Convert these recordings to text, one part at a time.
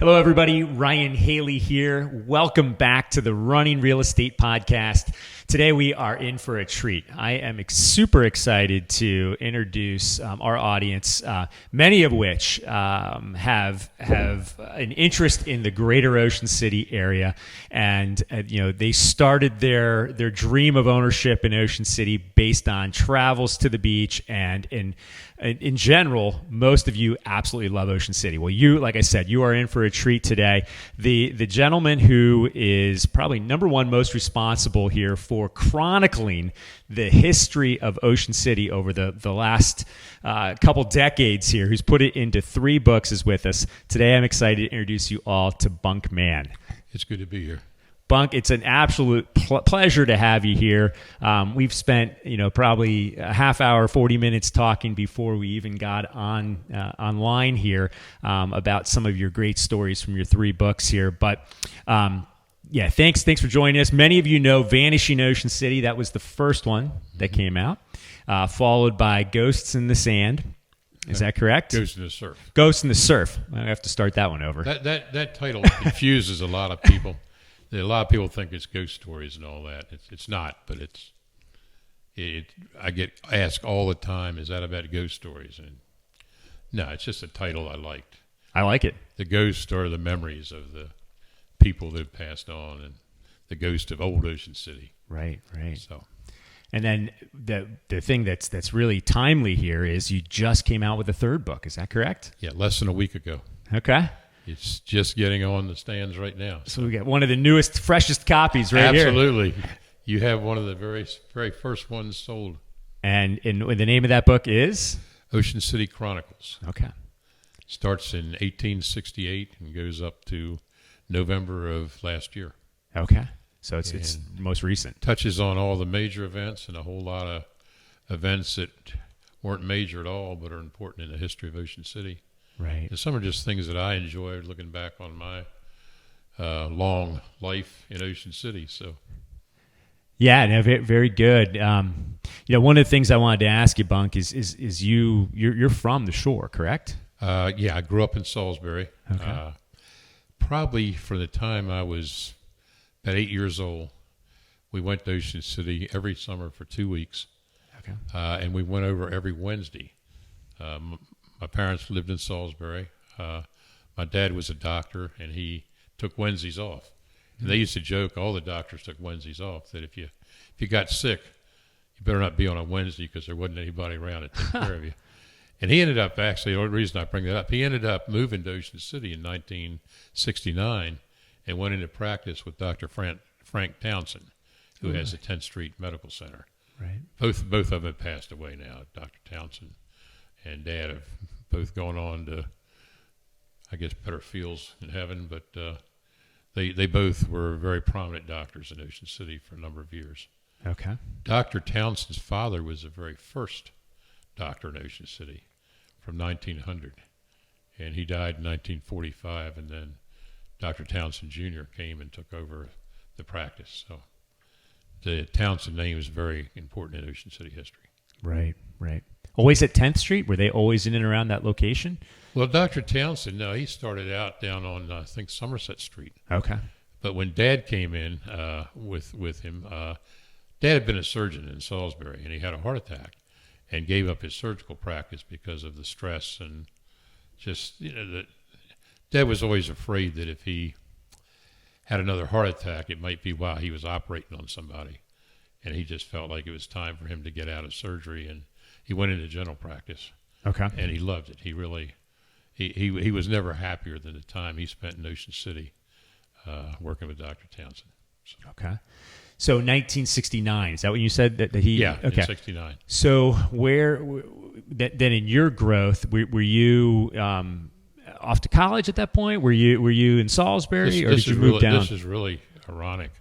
Hello, everybody. Ryan Haley here. Welcome back to the Running Real Estate Podcast. Today, we are in for a treat. I am super excited to introduce our audience, many of which have an interest in the greater Ocean City area. And, they started their dream of ownership in Ocean City based on travels to the beach. And in general, most of you absolutely love Ocean City. Well, like I said, you are in for a treat today. The gentleman who is probably number one most responsible here for chronicling the history of Ocean City over the last couple decades here, who's put it into 3 books, is with us. Today, I'm excited to introduce you all to Bunk Man. It's good to be here. Bunk, it's an absolute pleasure to have you here. We've spent, probably a half hour, 40 minutes talking before we even got online here about some of your great stories from your 3 books here. But thanks for joining us. Many of you know Vanishing Ocean City. That was the first one that came out, followed by Ghosts in the Sand. Is that correct? Ghosts in the Surf. Ghosts in the Surf. I have to start that one over. That title confuses a lot of people. A lot of people think it's ghost stories and all that. It's not, but I get asked all the time, is that about ghost stories? And no, it's just a title I liked. I like it. The ghosts are the memories of the people that have passed on, and the ghost of old Ocean City. Right. So, and then the thing that's really timely here is you just came out with a 3rd book. Is that correct? Yeah, less than a week ago. Okay. It's just getting on the stands right now. So we got one of the newest, freshest copies right here. Absolutely. You have one of the very, very first ones sold. And the name of that book is? Ocean City Chronicles. Okay. Starts in 1868 and goes up to November of last year. Okay. So it's most recent. Touches on all the major events and a whole lot of events that weren't major at all but are important in the history of Ocean City. Right. And some are just things that I enjoyed looking back on my long life in Ocean City. So, yeah, no, very good. One of the things I wanted to ask you, Bunk, is you're from the shore, correct? Yeah, I grew up in Salisbury. Okay. Probably for the time I was about 8 years old, we went to Ocean City every summer for 2 weeks. Okay. And we went over every Wednesday. My parents lived in Salisbury. My dad was a doctor, and he took Wednesdays off. And they used to joke, all the doctors took Wednesdays off, that if you got sick, you better not be on a Wednesday because there wasn't anybody around to take care of you. And he ended up, actually, the only reason I bring that up, he ended up moving to Ocean City in 1969 and went into practice with Dr. Frank Townsend, who has the 10th Street Medical Center. Right. Both of them have passed away now, Dr. Townsend and Dad have both gone on to, I guess, better fields in heaven, but they both were very prominent doctors in Ocean City for a number of years. Okay. Dr. Townsend's father was the very first doctor in Ocean City from 1900, and he died in 1945, and then Dr. Townsend Jr. came and took over the practice. So the Townsend name is very important in Ocean City history. Right. Always at 10th Street? Were they always in and around that location? Well, Dr. Townsend, no, he started out down on, I think, Somerset Street. Okay. But when Dad came in with him, Dad had been a surgeon in Salisbury, and he had a heart attack and gave up his surgical practice because of the stress and just, Dad was always afraid that if he had another heart attack, it might be while he was operating on somebody. And he just felt like it was time for him to get out of surgery, and he went into general practice. Okay. And he loved it. He really, he was never happier than the time he spent in Ocean City working with Dr. Townsend. So. Okay. So 1969, is that what you said that he? Yeah, okay. In 69. So then in your growth, were you off to college at that point? Were you in Salisbury, or did you move down? This is really ironic.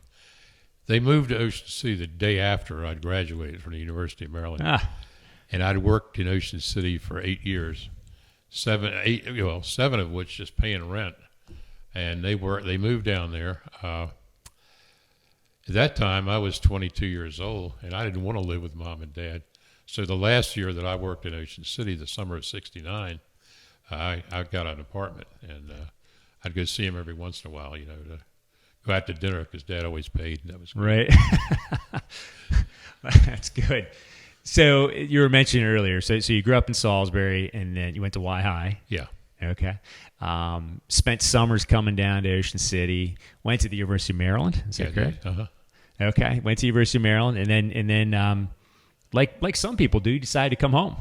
They moved to Ocean City the day after I'd graduated from the University of Maryland. And I'd worked in Ocean City for 8 years, seven of which just paying rent. And they moved down there. At that time, I was 22 years old, and I didn't want to live with Mom and Dad. So the last year that I worked in Ocean City, the summer of '69, I got an apartment, and I'd go see him every once in a while, to go out to dinner because Dad always paid. And that was great. Right. That's good. So you were mentioning earlier, so you grew up in Salisbury and then you went to Y High. Yeah. Okay. Spent summers coming down to Ocean City. Went to the University of Maryland. Is that correct? Uh-huh. Okay. Went to the University of Maryland, and then like some people do, decided to come home.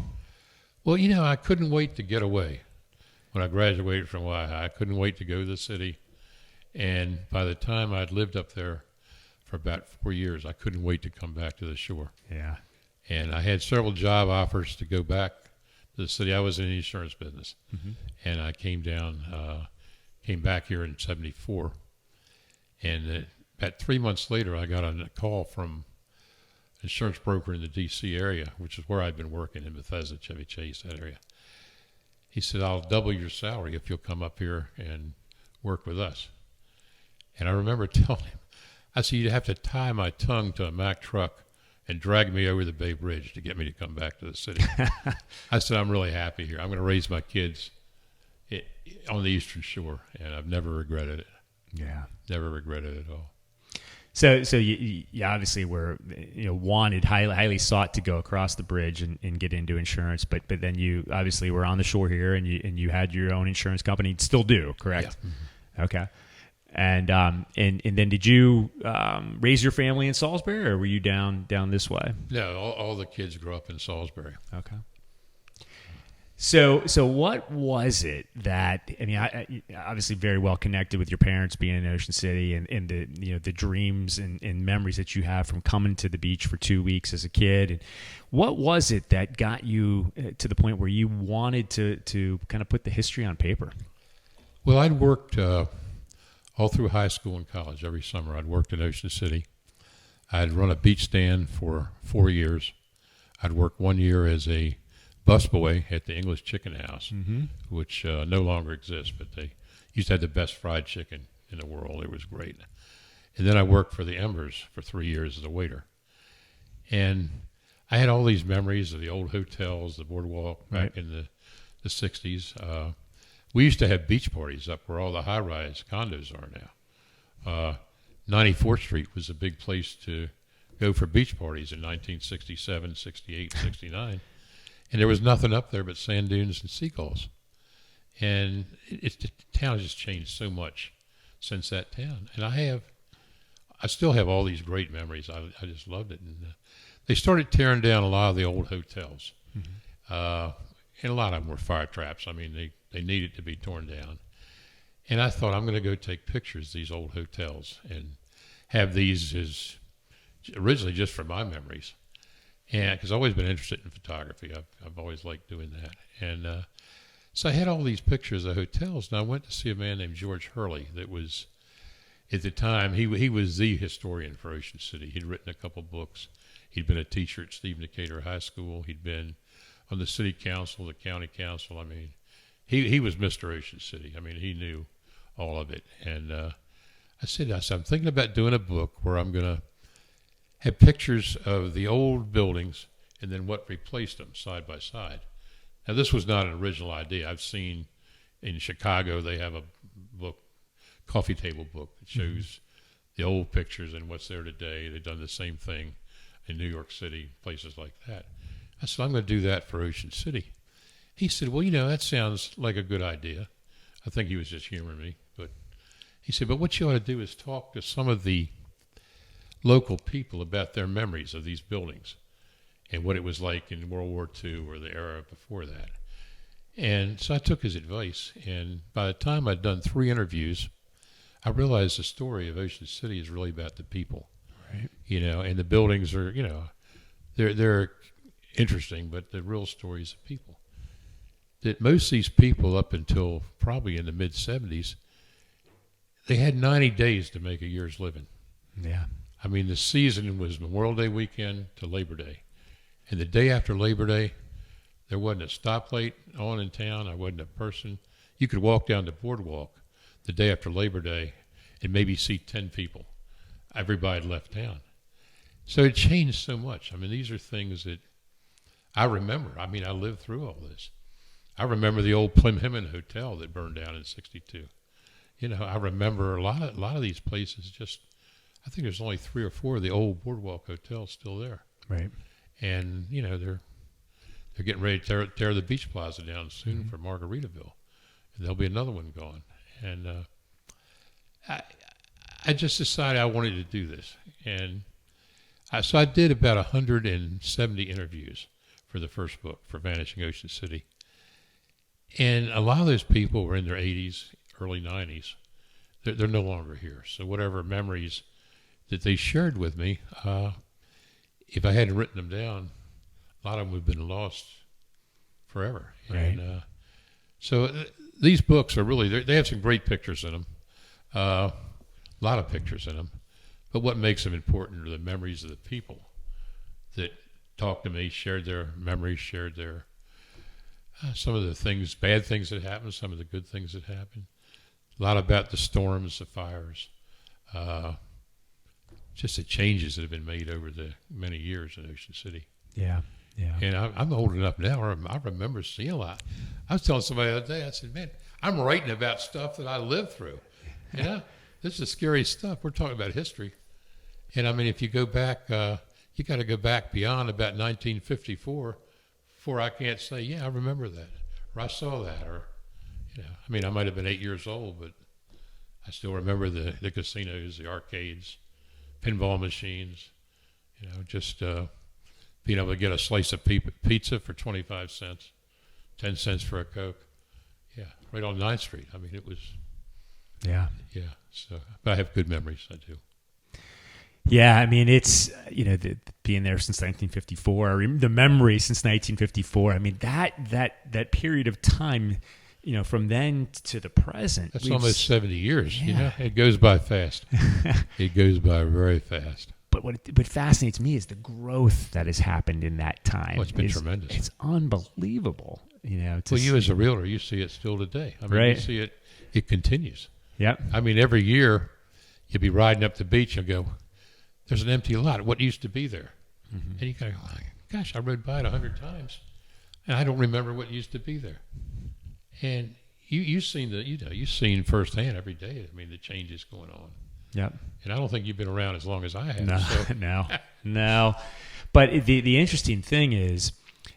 Well, I couldn't wait to get away. When I graduated from Y High, I couldn't wait to go to the city. And by the time I'd lived up there for about 4 years, I couldn't wait to come back to the shore. Yeah. And I had several job offers to go back to the city. I was in the insurance business. Mm-hmm. And I came back here in 74. And about 3 months later, I got a call from an insurance broker in the D.C. area, which is where I'd been working in Bethesda, Chevy Chase, that area. He said, I'll double your salary if you'll come up here and work with us. And I remember telling him, I said, you'd have to tie my tongue to a Mack truck and drag me over the Bay Bridge to get me to come back to the city. I said, I'm really happy here. I'm going to raise my kids on the Eastern Shore, and I've never regretted it. Yeah. Never regretted it at all. So you obviously were wanted, highly sought to go across the bridge and get into insurance, but then you obviously were on the shore here and you had your own insurance company, still do, correct? Yeah. Mm-hmm. Okay. And then did you raise your family in Salisbury, or were you down this way? No, all the kids grew up in Salisbury. Okay. So what was it that, I obviously very well connected with your parents being in Ocean City and the dreams and memories that you have from coming to the beach for 2 weeks as a kid. And what was it that got you to the point where you wanted to kind of put the history on paper? Well, I'd worked all through high school and college. Every summer I'd worked in Ocean City. I'd run a beach stand for 4 years. I'd worked 1 year as a busboy at the English Chicken House, Mm-hmm. which no longer exists, but they used to have the best fried chicken in the world. It was great. And then I worked for the Embers for 3 years as a waiter. And I had all these memories of the old hotels, the boardwalk back in the 60s. We used to have beach parties up where all the high-rise condos are now. 94th Street was a big place to go for beach parties in 1967, 68, 69. And there was nothing up there but sand dunes and seagulls. And the town has just changed so much since that town. And I still have all these great memories. I just loved it. And they started tearing down a lot of the old hotels. Mm-hmm. And a lot of them were fire traps. I mean, they needed to be torn down. And I thought, I'm going to go take pictures of these old hotels and have these as originally just for my memories. And because I've always been interested in photography. I've always liked doing that. And so I had all these pictures of hotels, and I went to see a man named George Hurley that was, at the time, he was the historian for Ocean City. He'd written a couple books. He'd been a teacher at Stephen Decatur High School. He'd been on the city council, the county council. I mean, he was Mr. Ocean City. I mean, he knew all of it. And I said, I'm thinking about doing a book where I'm going to have pictures of the old buildings and then what replaced them side by side. Now, this was not an original idea. I've seen in Chicago, they have a book, coffee table book, that shows the old pictures and what's there today. They've done the same thing in New York City, places like that. I said, I'm going to do that for Ocean City. He said, well, that sounds like a good idea. I think he was just humoring me. But he said, but what you ought to do is talk to some of the local people about their memories of these buildings and what it was like in World War II or the era before that. And so I took his advice, and by the time I'd done 3 interviews, I realized the story of Ocean City is really about the people. Right. And the buildings are, they're interesting, but the real story is the people. That most of these people up until probably in the mid-70s, they had 90 days to make a year's living. Yeah. I mean, the season was Memorial Day weekend to Labor Day. And the day after Labor Day, there wasn't a stoplight on in town. I wasn't a person. You could walk down the boardwalk the day after Labor Day and maybe see 10 people. Everybody had left town. So it changed so much. I mean, these are things that I remember. I mean, I lived through all this. I remember the old Plimhimmon Hotel that burned down in 62. I remember a lot of these places. Just, I think there's only 3 or 4 of the old boardwalk hotels still there. Right. And they're getting ready to tear the beach plaza down soon for Margaritaville, and there'll be another one going. And I just decided I wanted to do this, and so I did about 170 interviews for the first book for Vanishing Ocean City, and a lot of those people were in their 80s, early 90s. They're no longer here, so whatever memories that they shared with me, if I hadn't written them down, a lot of them would have been lost forever. Right. And so these books are really, they have some great pictures in them, a lot of pictures in them. But what makes them important are the memories of the people that talked to me, shared their memories, shared their some of the things, bad things that happened, some of the good things that happened. A lot about the storms, the fires, just the changes that have been made over the many years in Ocean City. Yeah, yeah. And I'm old enough now. I remember seeing a lot. I was telling somebody the other day, I said, man, I'm writing about stuff that I lived through. This is scary stuff. We're talking about history. And I mean, if you go back, you got to go back beyond about 1954 before I can't say, yeah, I remember that, or I saw that, or, I mean, I might have been 8 years old, but I still remember the casinos, the arcades, pinball machines, just being able to get a slice of pizza for 25 cents, 10 cents for a Coke. Yeah, right on 9th Street. I mean, it was... Yeah. So, but I have good memories. I do. Yeah, I mean, it's being there since 1954. The memory since 1954. I mean, that period of time, from then to the present. That's almost 70 years. Yeah. It goes by fast. It goes by very fast. But what fascinates me is the growth that has happened in that time. Oh, it's been tremendous. It's unbelievable. Well, you as a realtor, you see it still today. I mean, right. You see it. It continues. Yep. I mean, every year you'll be riding up the beach and go, there's an empty lot. What used to be there? Mm-hmm. And you go, gosh, I rode by it 100 times, and I don't remember what used to be there. And you've seen you've seen firsthand every day. I mean, the changes going on. Yep. And I don't think you've been around as long as I have. No, so. no. But the interesting thing is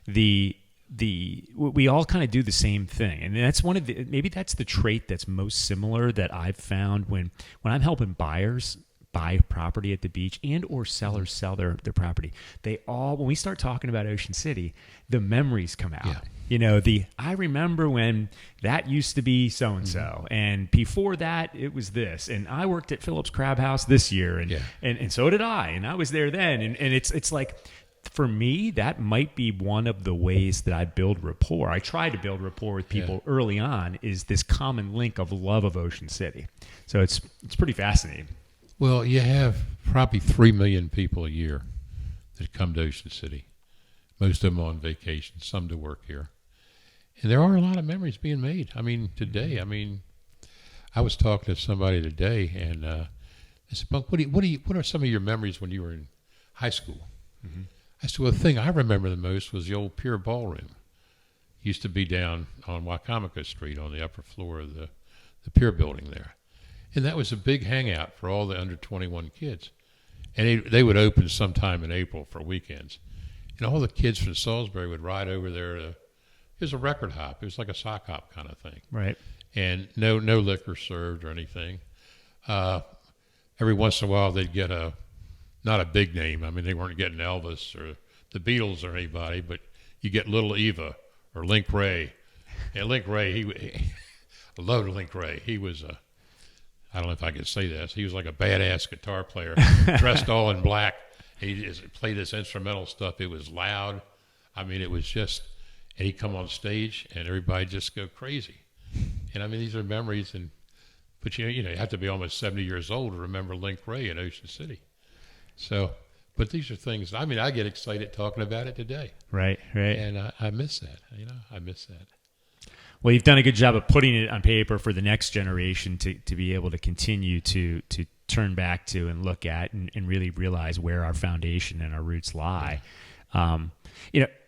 we all kind of do the same thing, and that's maybe that's the trait that's most similar that I've found when I'm helping buyers buy property at the beach and or sellers sell their property. They all, when we start talking about Ocean City, the memories come out. Yeah. I remember when that used to be so and so, and before that it was this, and I worked at Phillips Crab House this year, and so did I, and I was there then, and it's like, for me, that might be one of the ways that I build rapport. I try to build rapport with people early on, is this common link of love of Ocean City. So it's pretty fascinating. Well, you have probably 3 million people a year that come to Ocean City. Most of them on vacation, some to work here. And there are a lot of memories being made. I mean, today, I was talking to somebody today, and I said, Bunk, what are some of your memories when you were in high school? Mm-hmm. I said, well, the thing I remember the most was the old Pier Ballroom. Used to be down on Wacomico Street on the upper floor of the Pier building there. And that was a big hangout for all the under 21 kids. And they would open sometime in April for weekends. And all the kids from Salisbury would ride over there. It was a record hop. It was like a sock hop kind of thing. Right. And no liquor served or anything. Every once in a while they'd get not a big name. I mean, they weren't getting Elvis or the Beatles or anybody, but you get Little Eva or Link Ray. And Link Ray, I loved Link Ray. He was I don't know if I could say this. He was like a badass guitar player, dressed all in black. He just played this instrumental stuff. It was loud. I mean, it was just, and he'd come on stage and everybody just go crazy. And I mean, these are memories, but you have to be almost 70 years old to remember Link Ray in Ocean City. So, but these are things, I mean, I get excited talking about it today. Right. And I miss that, I miss that. Well, you've done a good job of putting it on paper for the next generation to be able to continue to turn back to and look at and really realize where our foundation and our roots lie.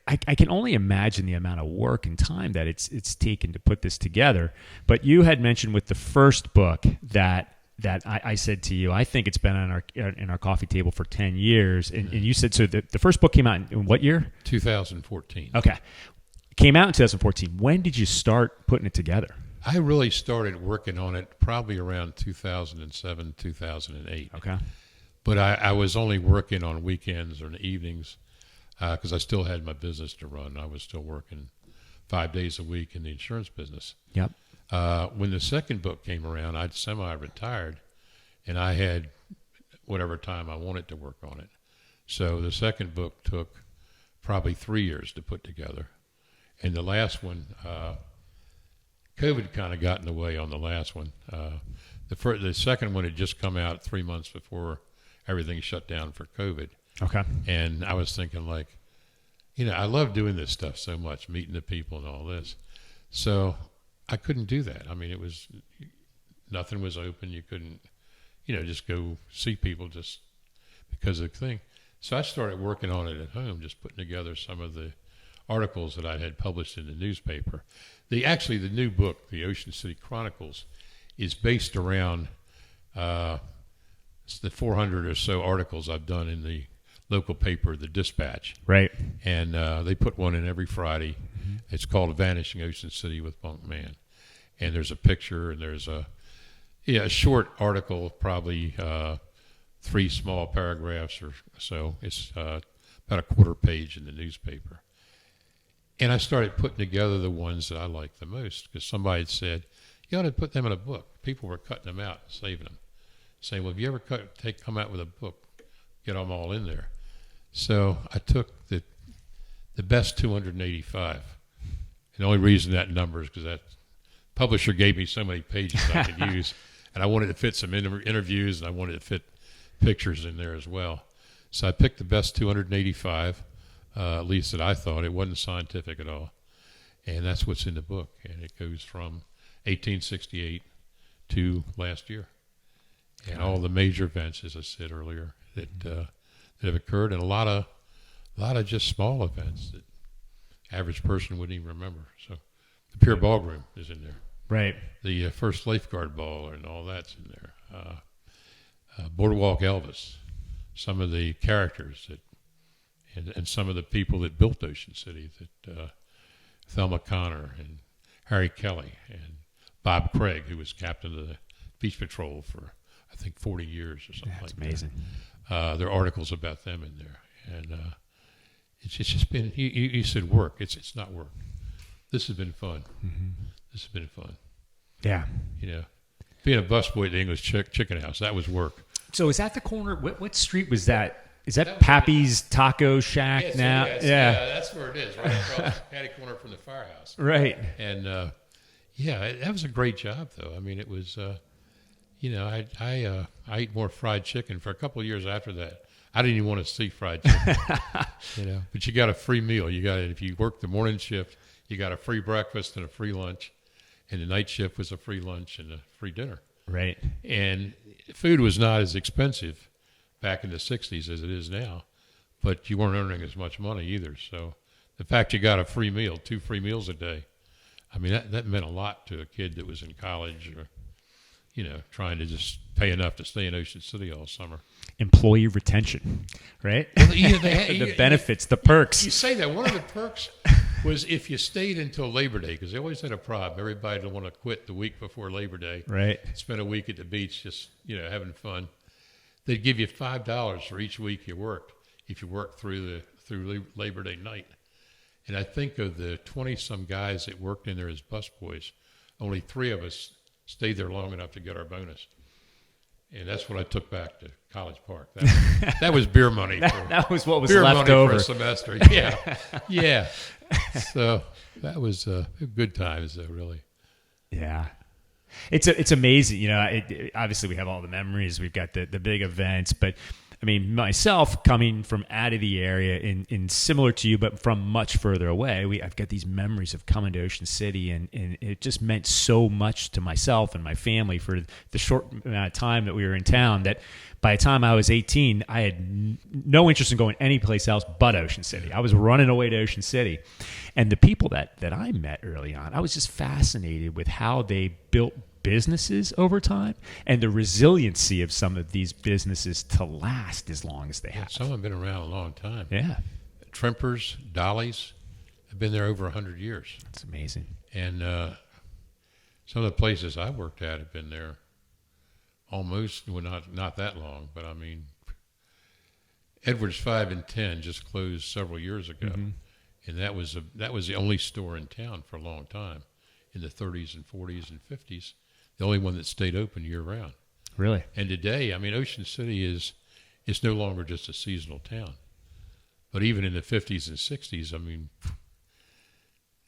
I can only imagine the amount of work and time that it's taken to put this together. But you had mentioned with the first book that I said to you, I think it's been on our coffee table for 10 years. And you said, so the first book came out in what year? 2014. Okay. Came out in 2014. When did you start putting it together? I really started working on it probably around 2007, 2008. Okay. But I was only working on weekends or in the evenings because I still had my business to run. I was still working 5 days a week in the insurance business. Yep. When the second book came around, I'd semi-retired, and I had whatever time I wanted to work on it. So the second book took probably 3 years to put together. And the last one, COVID kind of got in the way on the last one. The second one had just come out 3 months before everything shut down for COVID. Okay. And I was thinking, like, I love doing this stuff so much, meeting the people and all this. So I couldn't do that. I mean, nothing was open. You couldn't, just go see people just because of the thing. So I started working on it at home, just putting together some of the articles that I had published in the newspaper. The new book, the Ocean City Chronicles, is based around the 400 or so articles I've done in the local paper, the Dispatch. Right. And they put one in every Friday. Mm-hmm. It's called Vanishing Ocean City with Bunk Man. And there's a picture, and there's a short article, probably 3 small paragraphs or so. It's about a quarter page in the newspaper. And I started putting together the ones that I liked the most because somebody had said, you ought to put them in a book. People were cutting them out, saving them, saying, well, if you ever come out with a book, get them all in there. So I took the best 285. And the only reason that number is because that publisher gave me so many pages I could use, and I wanted to fit some interviews, and I wanted to fit pictures in there as well. So I picked the best 285, at least that I thought. It wasn't scientific at all. And that's what's in the book. And it goes from 1868 to last year. And all the major events, as I said earlier, that have occurred, and a lot of just small events that average person wouldn't even remember. So the Pier Ballroom is in there. Right. The first lifeguard ball and all that's in there. Boardwalk Elvis, some of the characters and some of the people that built Ocean City, that Thelma Connor and Harry Kelly and Bob Craig, who was captain of the Beach Patrol for, I think, 40 years or something like that. That's amazing. There are articles about them in there. And it's just been, you said work. It's not work. This has been fun. Mm-hmm. This has been fun. Yeah. Being a busboy at the English Chicken House, that was work. So is that the corner? What street was that? Is that Pappy's Taco Shack now? Yeah, that's where it is, right across the patty corner from the firehouse. Right. And, that was a great job, though. I mean, it was, I ate more fried chicken for a couple of years after that. I didn't even want to see fried chicken, But you got a free meal. If you work the morning shift, you got a free breakfast and a free lunch. And the night shift was a free lunch and a free dinner. Right. And food was not as expensive back in the 60s as it is now, but you weren't earning as much money either. So the fact you got a free meal, 2 free meals a day, I mean, that meant a lot to a kid that was in college or, trying to just pay enough to stay in Ocean City all summer. Employee retention, right? Well, the benefits, the perks. You say that. One of the perks was if you stayed until Labor Day, because they always had a problem. Everybody would want to quit the week before Labor Day. Right. Spend a week at the beach just, having fun. They'd give you $5 for each week you worked if you worked through Labor Day night. And I think of the 20-some guys that worked in there as busboys, only 3 of us stayed there long enough to get our bonus. And that's what I took back to College Park. That was beer money. That was what was beer left money over. For a semester. Yeah. Yeah. So that was good times, though, really. Yeah. It's amazing. Obviously we have all the memories. We've got the big events, but I mean, myself coming from out of the area in similar to you, but from much further away, I've got these memories of coming to Ocean City, and it just meant so much to myself and my family for the short amount of time that we were in town that by the time I was 18, I had no interest in going anyplace else but Ocean City. I was running away to Ocean City. And the people that I met early on, I was just fascinated with how they built businesses over time and the resiliency of some of these businesses to last as long as they have. Some have been around a long time. Yeah. Trimpers, Dollies have been there over 100 years. That's amazing. And some of the places I worked at have been there almost, well, not that long, but I mean, Edwards 5 and 10 just closed several years ago. Mm-hmm. And that was the only store in town for a long time in the 30s and 40s and 50s. The only one that stayed open year round. Really? And today, I mean, Ocean City it's no longer just a seasonal town. But even in the 50s and 60s, I mean,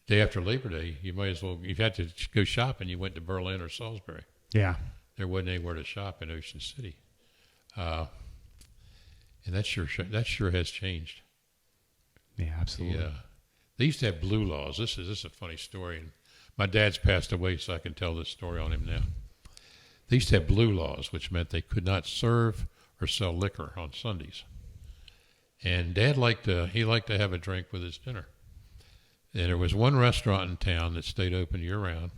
day after Labor Day, you might as well, if you had to go shopping, you went to Berlin or Salisbury. Yeah. There wasn't anywhere to shop in Ocean City. And that sure has changed. Yeah, absolutely. Yeah. They used to have blue laws. This is a funny story, and my dad's passed away, so I can tell this story on him now. They used to have blue laws, which meant they could not serve or sell liquor on Sundays. And Dad liked to have a drink with his dinner. And there was one restaurant in town that stayed open year round.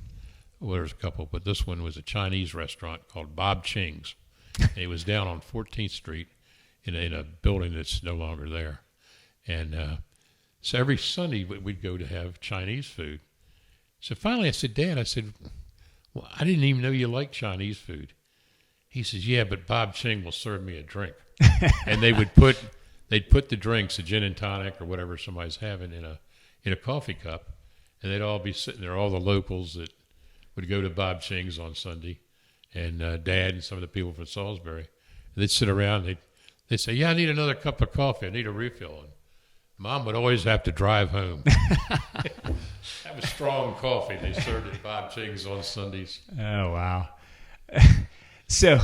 Well, there was a couple, but this one was a Chinese restaurant called Bob Ching's. And it was down on 14th Street in a building that's no longer there. And so every Sunday we'd go to have Chinese food. So finally I said, Dad, well, I didn't even know you liked Chinese food. He says, yeah, but Bob Ching will serve me a drink. And they'd put the drinks, a gin and tonic or whatever somebody's having in a coffee cup, and they'd all be sitting there, all the locals that would go to Bob Ching's on Sunday, and Dad and some of the people from Salisbury. And they'd sit around, they'd say, yeah, I need another cup of coffee, I need a refill. And Mom would always have to drive home. That was strong coffee they served at Bob Ching's on Sundays. Oh, wow. So,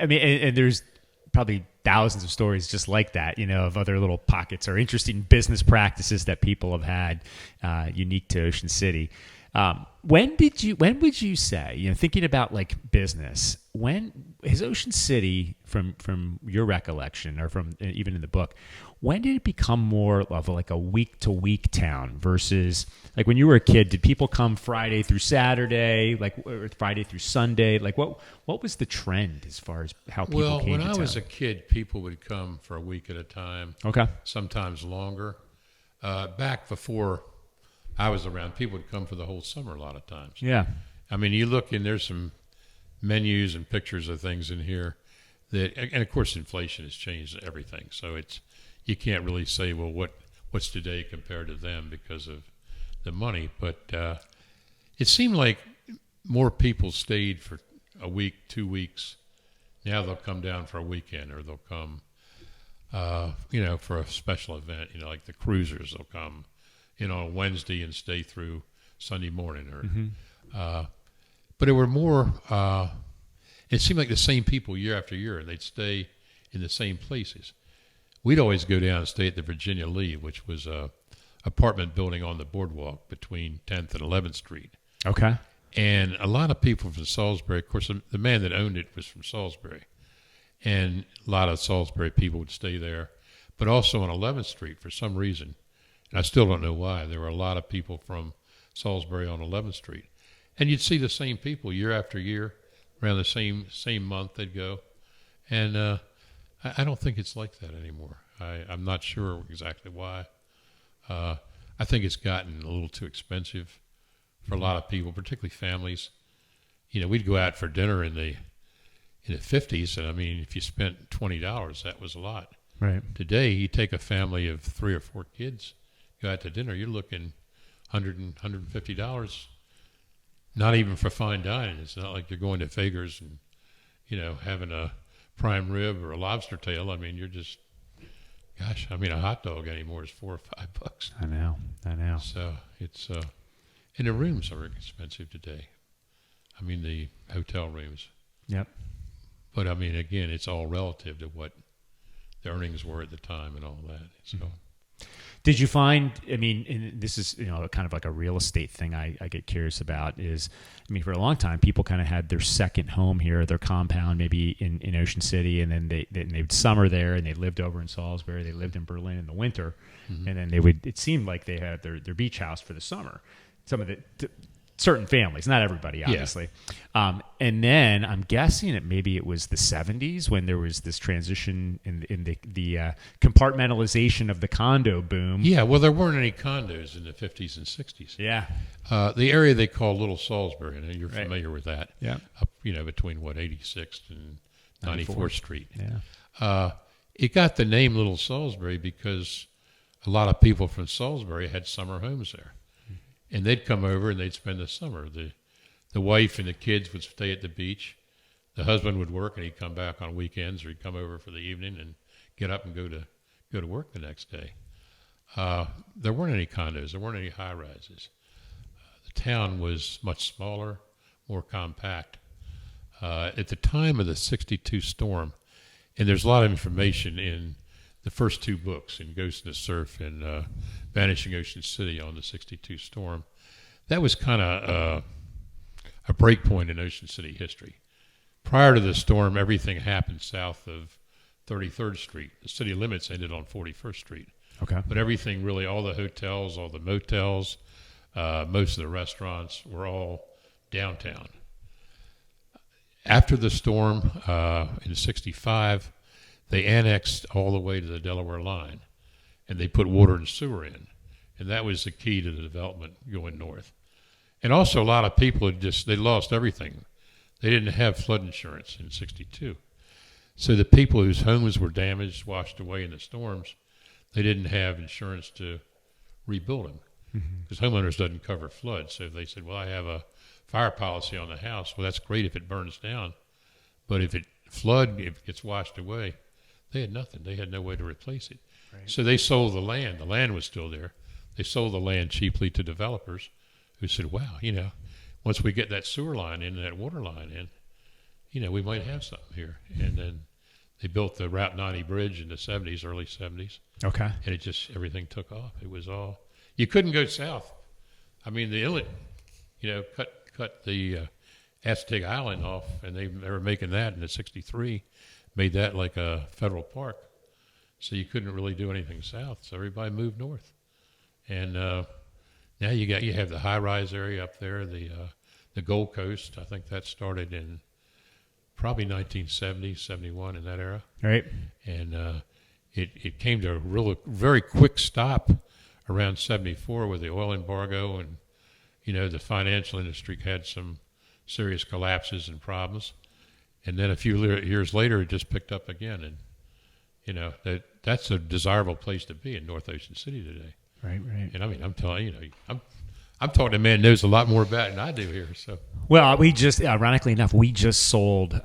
I mean, and there's probably thousands of stories just like that, of other little pockets or interesting business practices that people have had unique to Ocean City. When would you say, thinking about like business, when is Ocean City, from your recollection or from even in the book, when did it become more of like a week to week town versus like when you were a kid, did people come Friday through Saturday, like or Friday through Sunday? Like what was the trend as far as how people came to town? Well, when I was a kid, people would come for a week at a time. Okay. Sometimes longer. Back before I was around, people would come for the whole summer a lot of times. Yeah. I mean, you look and there's some menus and pictures of things in here that, and of course inflation has changed everything. So you can't really say, well, what's today compared to them because of the money. But it seemed like more people stayed for a week, 2 weeks. Now they'll come down for a weekend, or they'll come, for a special event, like the cruisers. They'll come, on Wednesday and stay through Sunday morning. Or, but it were more, it seemed like the same people year after year, and they'd stay in the same places. We'd always go down and stay at the Virginia Lee, which was a apartment building on the boardwalk between 10th and 11th Street. Okay. And a lot of people from Salisbury, of course, the man that owned it was from Salisbury. And a lot of Salisbury people would stay there. But also on 11th Street, for some reason, and I still don't know why, there were a lot of people from Salisbury on 11th Street. And you'd see the same people year after year, around the same month they'd go. And I don't think it's like that anymore. I'm not sure exactly why. I think it's gotten a little too expensive for a lot of people, particularly families. We'd go out for dinner in the 50s, and I mean, if you spent $20, that was a lot. Right. Today, you take a family of 3 or 4 kids, go out to dinner, you're looking $100 and $150. Not even for fine dining. It's not like you're going to Fager's and, having a prime rib or a lobster tail. I mean, you're just, gosh, a hot dog anymore is $4 or $5. I know. So it's, and the rooms are expensive today. I mean, the hotel rooms. Yep. But I mean, again, it's all relative to what the earnings were at the time and all that. So. Did you find, I mean, and this is, kind of like a real estate thing I get curious about is, I mean, for a long time, people kind of had their second home here, their compound, maybe in Ocean City, and then they would summer there, and they lived over in Salisbury, they lived in Berlin in the winter, and then it seemed like they had their beach house for the summer. Some of certain families, not everybody, obviously. Yeah. And then I'm guessing maybe it was the 70s when there was this transition in the compartmentalization of the condo boom. Yeah, well, there weren't any condos in the 50s and 60s. Yeah. The area they call Little Salisbury, and you're familiar with that. Yeah. Up, between 86th and 94th Street. Yeah. It got the name Little Salisbury because a lot of people from Salisbury had summer homes there. And they'd come over and they'd spend the summer. The wife and the kids would stay at the beach. The husband would work and he'd come back on weekends, or he'd come over for the evening and get up and go to work the next day. There weren't any condos. There weren't any high rises. The town was much smaller, more compact. At the time of the 62 storm, and there's a lot of information in the first two books, in Ghost in the Surf and Vanishing Ocean City, on the 62 storm. That was kind of a break point in Ocean City history. Prior to the storm, everything happened south of 33rd Street. The city limits ended on 41st Street. Okay. But everything really, all the hotels, all the motels, most of the restaurants were all downtown. After the storm in 65, they annexed all the way to the Delaware line, and they put water and sewer in. And that was the key to the development going north. And also a lot of people they lost everything. They didn't have flood insurance in 62. So the people whose homes were damaged, washed away in the storms, they didn't have insurance to rebuild them. Because homeowners doesn't cover floods. So they said, well, I have a fire policy on the house. Well, that's great if it burns down. But if it gets washed away, they had nothing. They had no way to replace it. Right. So they sold the land. The land was still there. They sold the land cheaply to developers who said, wow, once we get that sewer line in, that water line in, we might have something here. And then they built the Route 90 bridge in the 70s, early 70s. Okay. And everything took off. It was all, you couldn't go south. I mean, the inlet, cut the Aztec Island off, and they were making that in the 63, made that like a federal park. So you couldn't really do anything south. So everybody moved north. And now you have the high-rise area up there, the Gold Coast. I think that started in probably 1970, 71, in that era. Right. And it came to a very quick stop around 74 with the oil embargo, and the financial industry had some serious collapses and problems. And then a few years later, it just picked up again. And that's a desirable place to be in North Ocean City today. Right. And I mean, I'm telling you, I'm talking to a man who knows a lot more about it than I do here. So, well, we just, ironically enough, we just sold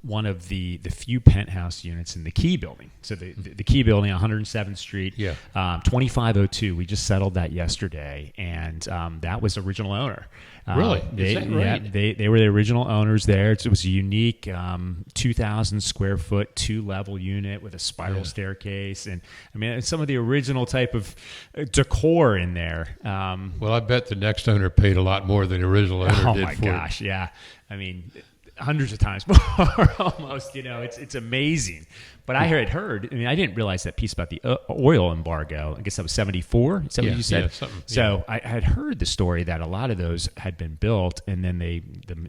one of the few penthouse units in the Key building. So the Key building, 107th Street, 2502. We just settled that yesterday, and that was original owner. Really? Is that right? Yeah, they were the original owners there. It was a unique 2,000 square foot, 2-level unit with a spiral staircase, and I mean, some of the original type of decor in there. Well, I bet the next owner paid a lot more than the original owner did. Oh my gosh, yeah. I mean, hundreds of times more almost. It's amazing. But I had heard. I mean, I didn't realize that piece about the oil embargo. I guess that was 74. Is that what you said? Yeah, something. So I had heard the story that a lot of those had been built, and then the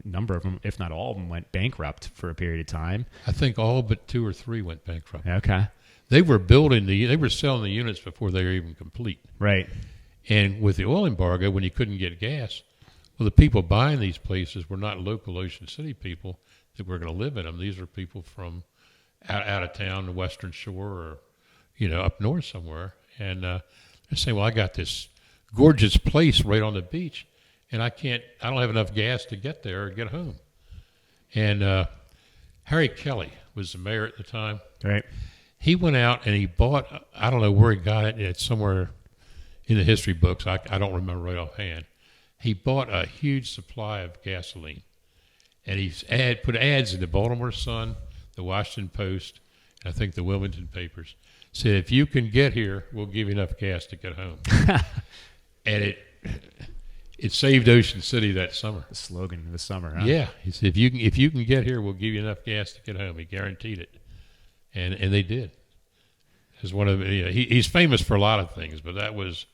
number of them, if not all of them, went bankrupt for a period of time. I think all but 2 or 3 went bankrupt. Okay. They were selling the units before they were even complete. Right. And with the oil embargo, when you couldn't get gas, well, the people buying these places were not local Ocean City people that were going to live in them. These are people from out of town, the Western Shore, or up north somewhere. And they're saying, "Well, I got this gorgeous place right on the beach, and I don't have enough gas to get there or get home." And Harry Kelly was the mayor at the time. Right. He went out and he bought. I don't know where he got it. It's somewhere in the history books. I don't remember right offhand. He bought a huge supply of gasoline, and he put ads in the Baltimore Sun, the Washington Post, I think the Wilmington papers, said, if you can get here, we'll give you enough gas to get home. And it saved Ocean City that summer. The slogan of the summer, huh? Yeah. He said, if you can get here, we'll give you enough gas to get home. He guaranteed it. And they did. Is one of he's famous for a lot of things, but that was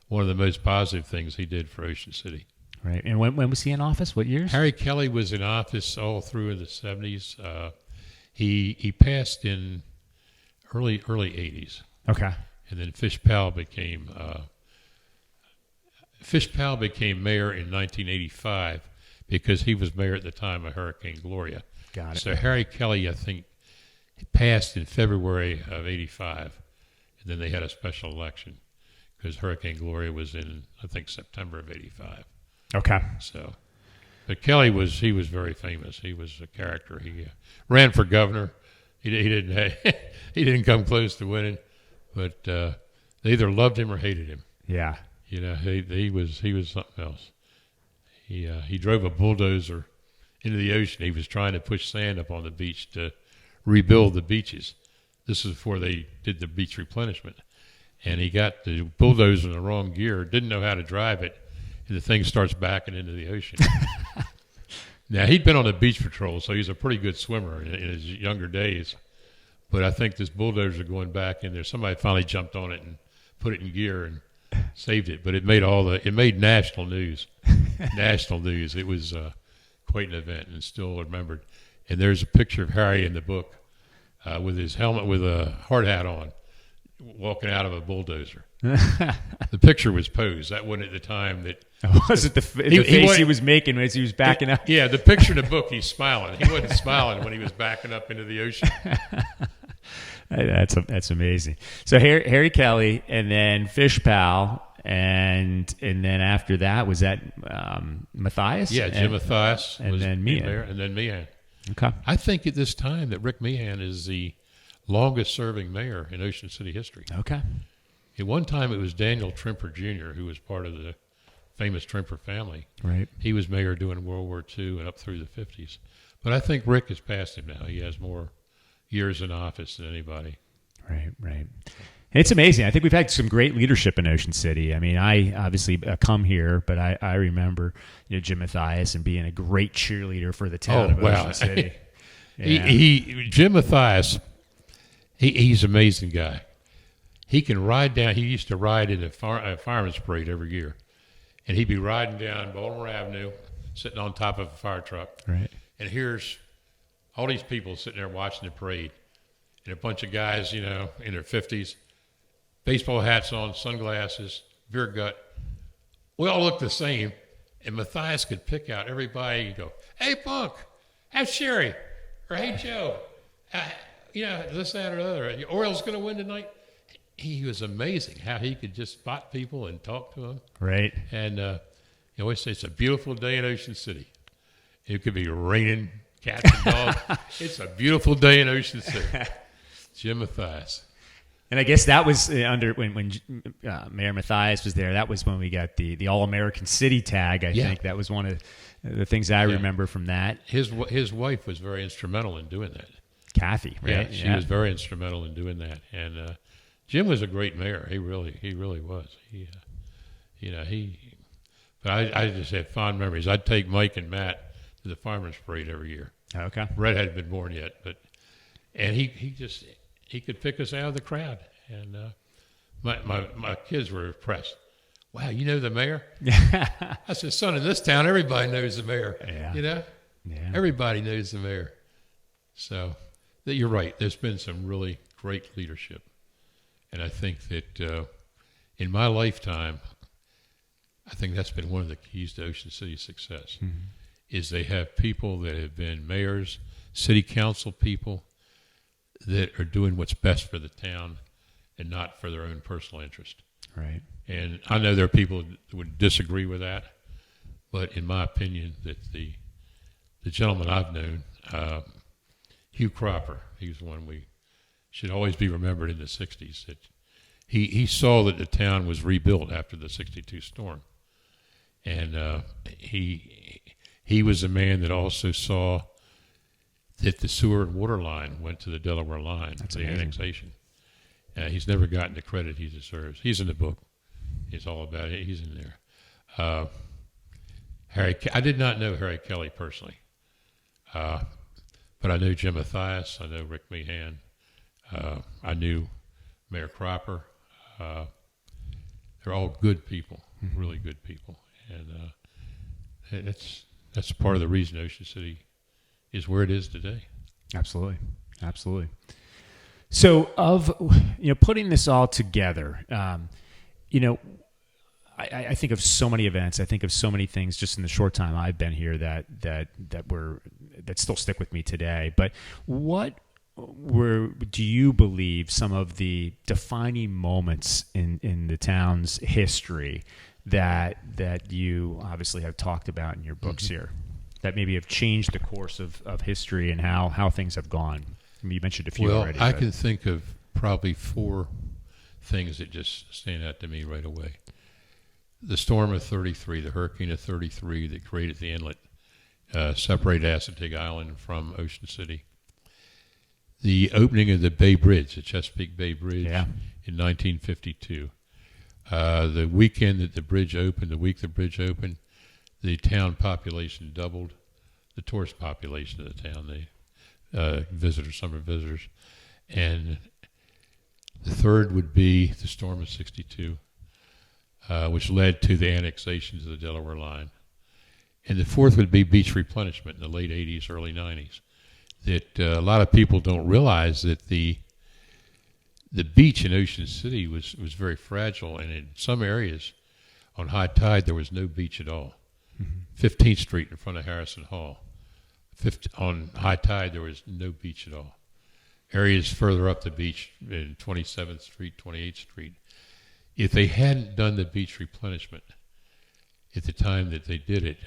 one of the most positive things he did for Ocean City. Right. And when was he in office? What years? Harry Kelly was in office all through the 70s. He passed in early 80s. Okay. And then Fish Powell became mayor in 1985 because he was mayor at the time of Hurricane Gloria. Got it. So Harry Kelly, I think, passed in February of 85, and then they had a special election because Hurricane Gloria was in, I think, September of 85. Okay. So, but Kelly was very famous. He was a character. He ran for governor. He didn't he didn't come close to winning, but they either loved him or hated him. Yeah. He was something else. He drove a bulldozer into the ocean. He was trying to push sand up on the beach to rebuild the beaches. This is before they did the beach replenishment. And he got the bulldozer in the wrong gear, didn't know how to drive it, and the thing starts backing into the ocean. Now, he'd been on the beach patrol, so he's a pretty good swimmer in his younger days. But I think this bulldozer going back in there, somebody finally jumped on it and put it in gear and saved it. But it made national news. National news. It was quite an event and still remembered. And there's a picture of Harry in the book with his helmet with a hard hat on, walking out of a bulldozer. The picture was posed. That wasn't at the time that... Was it the face he was making as he was backing up? Yeah, the picture in the book, he's smiling. He wasn't smiling when he was backing up into the ocean. That's amazing. So Harry Kelly, and then Fish Pal, and then after that, was that Matthias? Yeah, Jim Matthias. And then Meehan. And then Meehan. Okay. I think at this time that Rick Meehan is the longest-serving mayor in Ocean City history. Okay. At one time, it was Daniel Trimper Jr., who was part of the famous Trimper family. Right. He was mayor during World War II and up through the 50s. But I think Rick has passed him now. He has more years in office than anybody. Right. It's amazing. I think we've had some great leadership in Ocean City. I mean, I obviously come here, but I remember Jim Matthias and being a great cheerleader for the town of Ocean City. Yeah. Jim Matthias, he's an amazing guy. He can ride down. He used to ride in a fireman's parade every year, and he'd be riding down Baltimore Avenue, sitting on top of a fire truck. Right. And here's all these people sitting there watching the parade, and a bunch of guys, in their 50s, baseball hats on, sunglasses, beer gut. We all look the same, and Matthias could pick out everybody and go, "Hey, Bunk, have sherry," or "Hey, Joe, this, that, or the other. Orioles going to win tonight." He was amazing how he could just spot people and talk to them. Right. And he always say it's a beautiful day in Ocean City. It could be raining, cats and dogs. It's a beautiful day in Ocean City. Jim Matthias. And I guess that was under when Mayor Matthias was there. That was when we got the All-American City tag. I think that was one of the things I remember from that. His wife was very instrumental in doing that. Kathy, right? Yeah, she was very instrumental in doing that. And Jim was a great mayor. He really was. But I just had fond memories. I'd take Mike and Matt to the Fireman's Parade every year. Okay. Red hadn't been born yet, and he could pick us out of the crowd. And my kids were impressed. Wow, you know the mayor? I said, son, in this town, everybody knows the mayor. Yeah. Yeah. Everybody knows the mayor. So you're right. There's been some really great leadership. And I think that in my lifetime, I think that's been one of the keys to Ocean City's success, is they have people that have been mayors, city council people that are doing what's best for the town and not for their own personal interest. Right. And I know there are people that would disagree with that, but in my opinion, that the gentleman I've known, Hugh Cropper, he was one we should always be remembered in the 60s. That he saw that the town was rebuilt after the 62 storm. And he was a man that also saw that the sewer and water line went to the Delaware line. That's the amazing. Annexation. He's never gotten the credit he deserves. He's in the book. It's all about it. He's in there. I did not know Harry Kelly personally, but I knew Jim Mathias. I know Rick Meehan. I knew Mayor Cropper. They're all good people, really good people, and that's part of the reason Ocean City is where it is today. Absolutely. So, putting this all together, I think of so many events. I think of so many things just in the short time I've been here that still stick with me today. But what do you believe some of the defining moments in the town's history that you obviously have talked about in your books here, that maybe have changed the course of history and how things have gone? I mean, you mentioned a few already. I can think of probably 4 things that just stand out to me right away. The storm of 33, the hurricane of 33 that created the inlet, separated Assateague Island from Ocean City. The opening of the Bay Bridge, the Chesapeake Bay Bridge, in 1952. The weekend that the bridge opened, the town population doubled, the tourist population of the town, the summer visitors. And the third would be the storm of 62, which led to the annexation to the Delaware line. And the fourth would be beach replenishment in the late 80s, early 90s. That a lot of people don't realize that the beach in Ocean City was very fragile, and in some areas on high tide there was no beach at all. 15th Street in front of Harrison Hall. On high tide there was no beach at all. Areas further up the beach in 27th Street, 28th Street. If they hadn't done the beach replenishment at the time that they did it,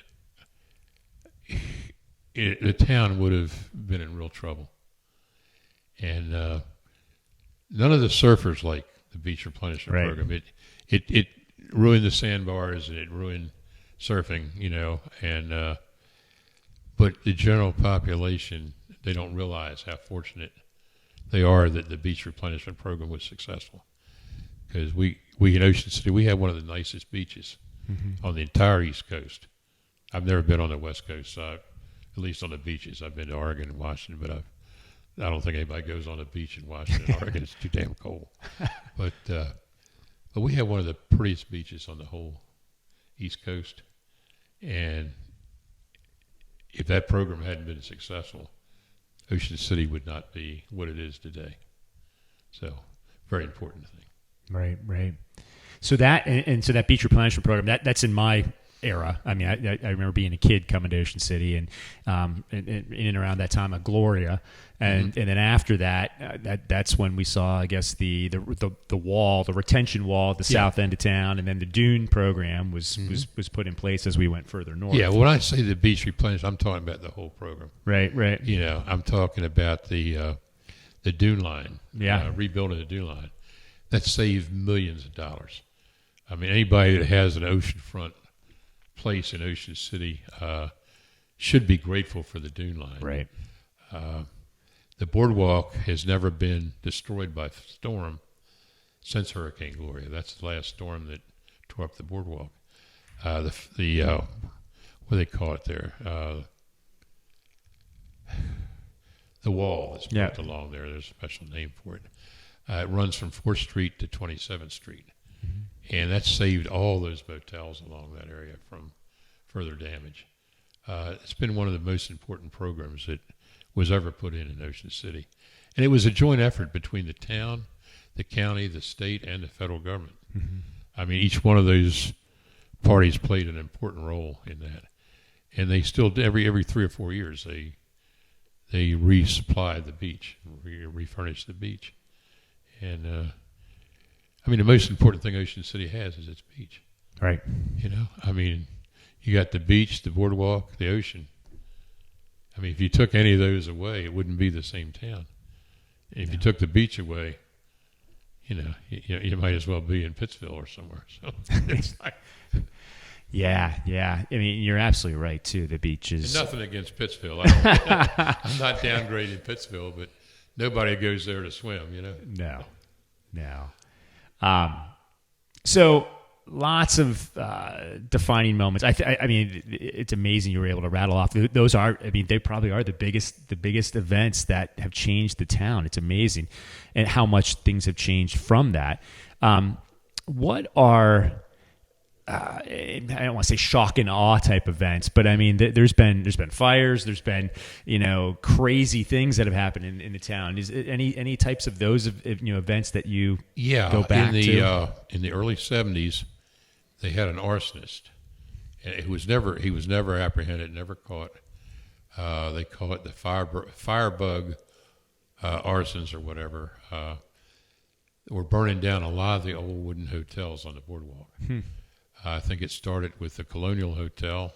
the town would have been in real trouble. And none of the surfers like the beach replenishment program. It ruined the sandbars and it ruined surfing, and but the general population, they don't realize how fortunate they are that the beach replenishment program was successful. Because we in Ocean City, we have one of the nicest beaches on the entire East Coast. I've never been on the West Coast side, at least on the beaches. I've been to Oregon and Washington, but I don't think anybody goes on the beach in Washington and Oregon. It's too damn cold. But we have one of the prettiest beaches on the whole East Coast. And if that program hadn't been successful, Ocean City would not be what it is today. So, very important thing. Right. So that beach replenishment program, that's in my era. I mean, I remember being a kid coming to Ocean City and in and around that time of Gloria, and then after that's when we saw, I guess, the wall, the retention wall at the south end of town, and then the dune program was put in place as we went further north. Yeah, when I say the beach replenishment, I'm talking about the whole program. Right. I'm talking about the dune line. Rebuilding the dune line. That saved millions of dollars. I mean, anybody that has an oceanfront place in Ocean City should be grateful for the dune line. Right. The boardwalk has never been destroyed by storm since Hurricane Gloria. That's the last storm that tore up the boardwalk. What do they call it there? The wall that's built along there. There's a special name for it. It runs from 4th Street to 27th Street. And that saved all those motels along that area from further damage. It's been one of the most important programs that was ever put in Ocean City. And it was a joint effort between the town, the county, the state, and the federal government. I mean, each one of those parties played an important role in that. And they still, every 3 or 4 years, they resupply the beach, refurnish the beach. And I mean, the most important thing Ocean City has is its beach. Right. I mean, you got the beach, the boardwalk, the ocean. I mean, if you took any of those away, it wouldn't be the same town. If you took the beach away, you might as well be in Pittsville or somewhere. So it's like, Yeah. I mean, you're absolutely right too. The beaches. And nothing against Pittsville. I'm not downgrading Pittsville, but nobody goes there to swim, you know? No. So lots of defining moments. I mean, it's amazing you were able to rattle off. Those are, I mean, they probably are the biggest events that have changed the town. It's amazing, and how much things have changed from that. What are I don't want to say shock and awe type events, but I mean, there's been fires, there's been, crazy things that have happened in the town. Is it any types of those events that you go back to? In the early 70s, they had an arsonist, and he was never apprehended, never caught. They call it the firebug arsons or whatever. Were burning down a lot of the old wooden hotels on the boardwalk. I think it started with the Colonial Hotel.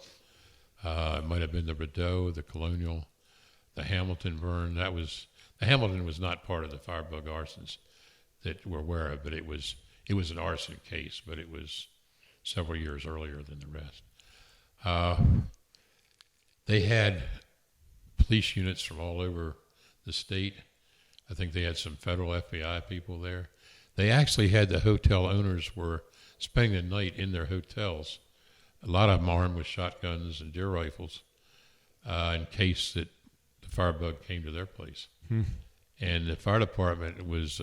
It might have been the Rideau, the Colonial, the Hamilton burn. The Hamilton was not part of the firebug arsons that we're aware of, but it was an arson case, but it was several years earlier than the rest. They had police units from all over the state. I think they had some federal FBI people there. They actually had the hotel owners were spending the night in their hotels. A lot of them armed with shotguns and deer rifles in case that the firebug came to their place. And the fire department was,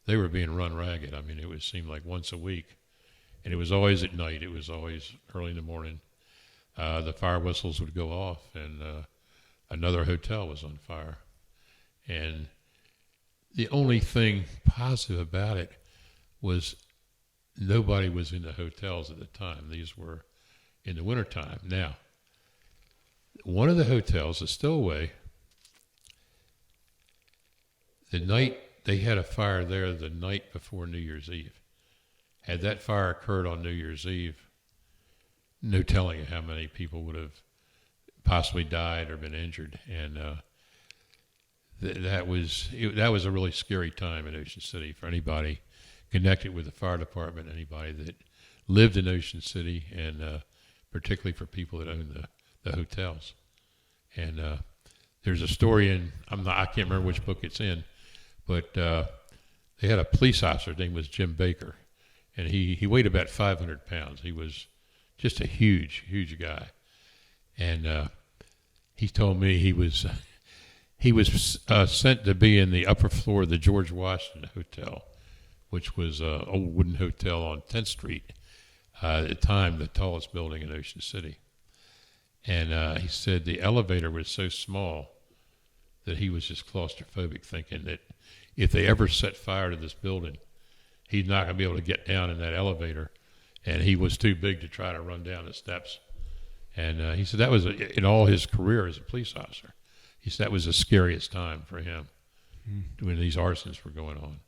they were being run ragged. I mean, it seemed like once a week. And it was always at night. It was always early in the morning. The fire whistles would go off, and another hotel was on fire. And the only thing positive about it was nobody was in the hotels at the time. These were in the wintertime. Now, one of the hotels, the Stowaway, the night they had a fire there the night before New Year's Eve. Had that fire occurred on New Year's Eve, no telling you how many people would have possibly died or been injured. And that was a really scary time in Ocean City for anybody connected with the fire department, anybody that lived in Ocean City, and particularly for people that owned the hotels. And there's a story I can't remember which book it's in, but they had a police officer, his name was Jim Baker, and he weighed about 500 pounds. He was just a huge guy. And he told me he was sent to be in the upper floor of the George Washington Hotel, which was an old wooden hotel on 10th Street, at the time the tallest building in Ocean City. And he said the elevator was so small that he was just claustrophobic, thinking that if they ever set fire to this building, he's not going to be able to get down in that elevator, and he was too big to try to run down the steps. And he said that was, in all his career as a police officer, he said that was the scariest time for him when these arsons were going on.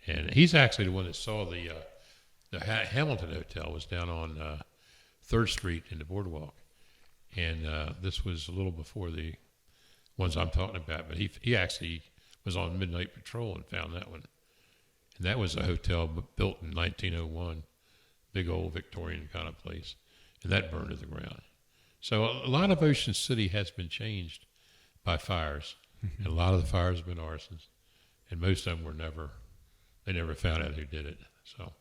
And he's actually the one that saw the Hamilton Hotel was down on 3rd Street in the boardwalk. And this was a little before the ones I'm talking about, but he actually was on midnight patrol and found that one. And that was a hotel built in 1901, big old Victorian kind of place. And that burned to the ground. So a lot of Ocean City has been changed by fires. And a lot of the fires have been arsons. And most of them they never found out who did it. So,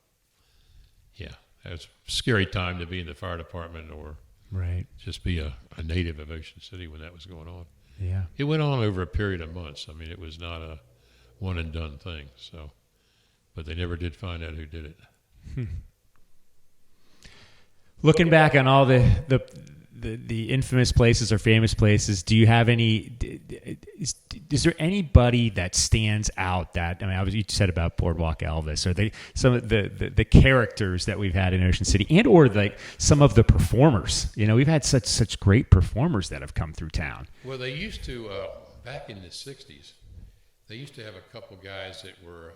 yeah, it was a scary time to be in the fire department or just be a native of Ocean City when that was going on. Yeah. It went on over a period of months. I mean, it was not a one and done thing. So, but they never did find out who did it. Looking back on all the infamous places or famous places, do you have any? Is there anybody that stands out? That, I mean, obviously you said about Boardwalk Elvis, or some of the characters that we've had in Ocean City, and or like some of the performers. We've had such great performers that have come through town. Well, they used to back in the '60s. They used to have a couple guys that were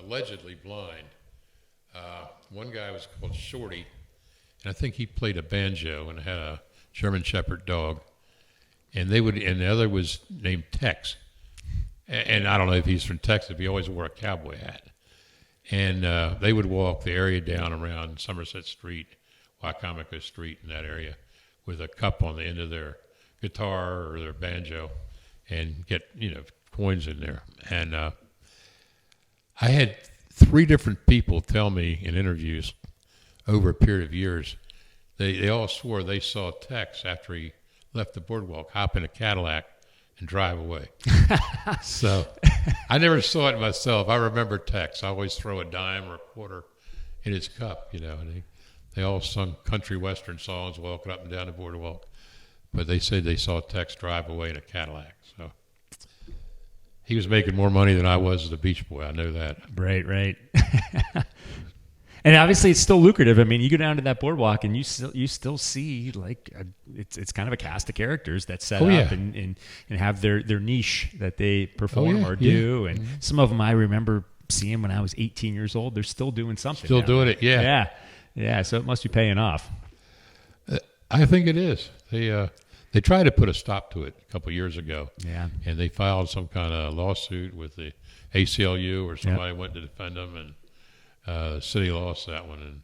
allegedly blind. One guy was called Shorty, and I think he played a banjo and had a German Shepherd dog, and the other was named Tex, and I don't know if he's from Texas, but he always wore a cowboy hat, and they would walk the area down around Somerset Street, Wycomico Street in that area with a cup on the end of their guitar or their banjo and get, coins in there. And I had 3 different people tell me in interviews over a period of years, they all swore they saw Tex after he left the boardwalk, hop in a Cadillac and drive away. So I never saw it myself. I remember Tex. I always throw a dime or a quarter in his cup, and they all sung country western songs walking up and down the boardwalk. But they said they saw Tex drive away in a Cadillac. So he was making more money than I was as a beach boy. I know that. Right. And obviously, it's still lucrative. I mean, you go down to that boardwalk, and you still see it's kind of a cast of characters that set up and have their niche that they perform or do. And some of them I remember seeing when I was 18 years old. They're still doing something. Still doing it, yeah. Yeah. So it must be paying off. I think it is. They tried to put a stop to it a couple of years ago. Yeah. And they filed some kind of lawsuit with the ACLU or somebody went to defend them, and the city lost that one,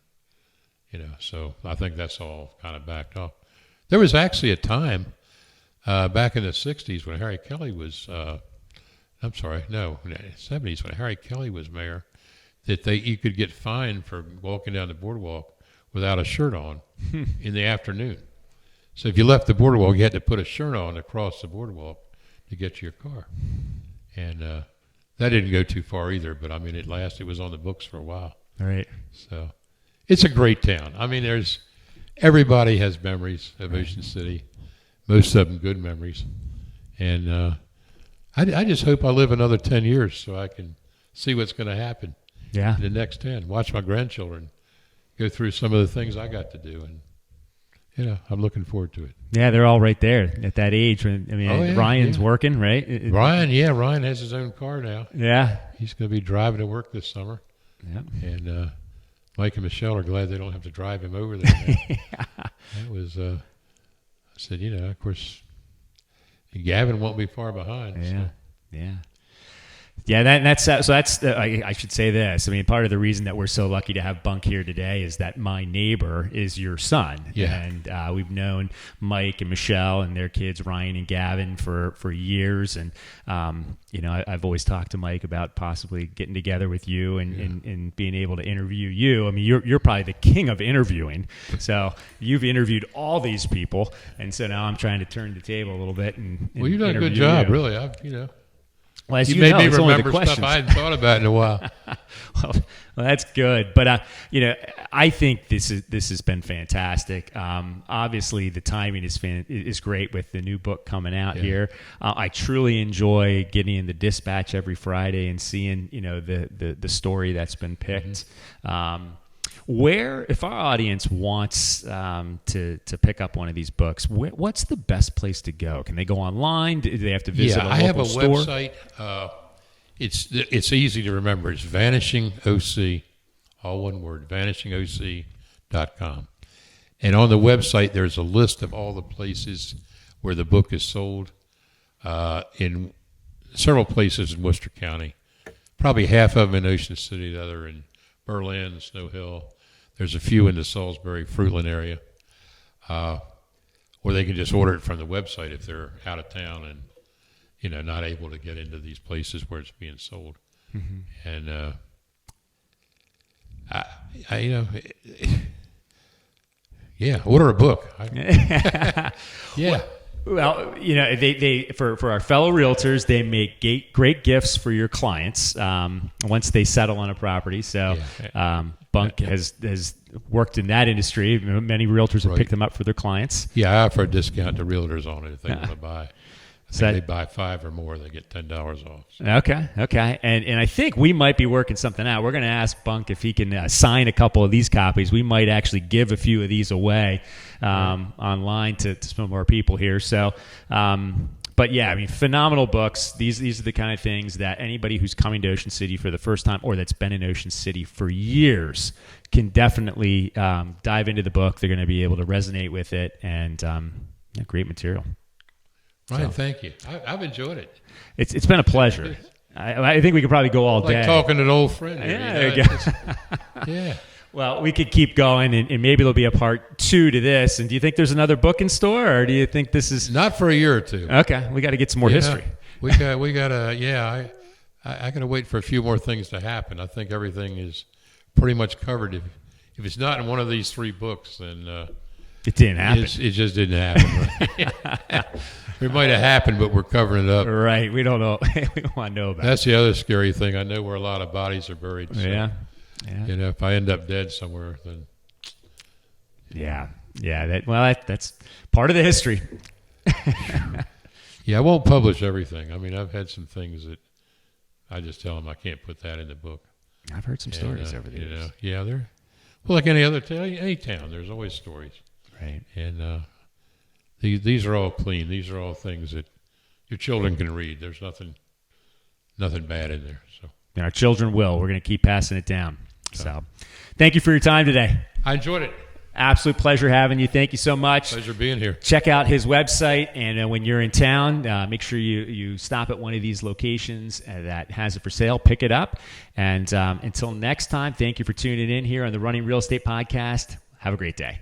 and so I think that's all kind of backed off. There was actually a time back in the '60s when Harry Kelly was, in the '70s when Harry Kelly was mayor, that you could get fined for walking down the boardwalk without a shirt on in the afternoon. So if you left the boardwalk, you had to put a shirt on across the boardwalk to get to your car, and that didn't go too far either, but I mean, it was on the books for a while. All right. So it's a great town. I mean, everybody has memories of Ocean City, most of them good memories. And I just hope I live another 10 years so I can see what's going to happen in the next 10. Watch my grandchildren go through some of the things I got to do. And, I'm looking forward to it. Yeah, they're all right there at that age. Ryan's working, right? Ryan has his own car now. Yeah. He's going to be driving to work this summer. Yeah. And Mike and Michelle are glad they don't have to drive him over there now. That was, I said, of course, Gavin won't be far behind. Yeah. So. Yeah. Yeah, I should say this. I mean, part of the reason that we're so lucky to have Bunk here today is that my neighbor is your son. Yeah. And we've known Mike and Michelle and their kids, Ryan and Gavin, for years. And, I've always talked to Mike about possibly getting together with you and being able to interview you. I mean, you're probably the king of interviewing. So you've interviewed all these people. And so now I'm trying to turn the table a little bit. Well, you've done a good job, really. Well, as you made me it's remember stuff I hadn't thought about in a while. well, that's good. But I think this has been fantastic. Obviously, the timing is great with the new book coming out here. I truly enjoy getting in the Dispatch every Friday and seeing the story that's been picked. Mm-hmm. If our audience wants to pick up one of these books, what's the best place to go? Can they go online? Do they have to visit a local store? I have a website. It's easy to remember. It's Vanishing OC, all one word, vanishingoc.com. And on the website, there's a list of all the places where the book is sold in several places in Worcester County. Probably half of them in Ocean City, the other in Berlin, Snow Hill. There's a few in the Salisbury, Fruitland area, or they can just order it from the website if they're out of town and not able to get into these places where it's being sold. Mm-hmm. And order a book. Yeah. Well, they for our fellow realtors, they make great gifts for your clients once they settle on a property. So Bunk has worked in that industry. Many realtors have picked them up for their clients. Yeah, I offer a discount to realtors on it if they want to buy. They buy 5 or more, they get $10 off. So. Okay. And I think we might be working something out. We're going to ask Bunk if he can sign a couple of these copies. We might actually give a few of these away online to some of our people here. So, but yeah, I mean, phenomenal books. These are the kind of things that anybody who's coming to Ocean City for the first time or that's been in Ocean City for years can definitely dive into the book. They're going to be able to resonate with it, and great material. Ryan, thank you. I've enjoyed it. It's been a pleasure. I think we could probably go all day. Like talking to an old friend. Yeah, there you go. Yeah. Well, we could keep going, and maybe there'll be a part 2 to this. And do you think there's another book in store, or do you think this is Not for a year or two. okay? We got to get some more history. We gotta. Yeah, I gotta wait for a few more things to happen. I think everything is pretty much covered. If it's not in one of these 3 books, then It didn't happen. it just didn't happen. Right? It might have happened, but we're covering it up. Right. We don't know. We don't want to know about That's the other scary thing. I know where a lot of bodies are buried. it. So, Yeah. if I end up dead somewhere, then Yeah. That's part of the history. yeah, I won't publish everything. I mean, I've had some things that I just tell them I can't put that in the book. I've heard some stories over the years. Yeah, they're like any other any town. There's always stories, Right. and these are all clean. These are all things that your children can read. There's nothing bad in there. So And our children will. We're going to keep passing it down. So thank you for your time today. I enjoyed it. Absolute pleasure having you. Thank you so much. Pleasure being here. Check out his website, and when you're in town, make sure you stop at one of these locations that has it for sale. Pick it up. And until next time, thank you for tuning in here on the Running Real Estate Podcast. Have a great day.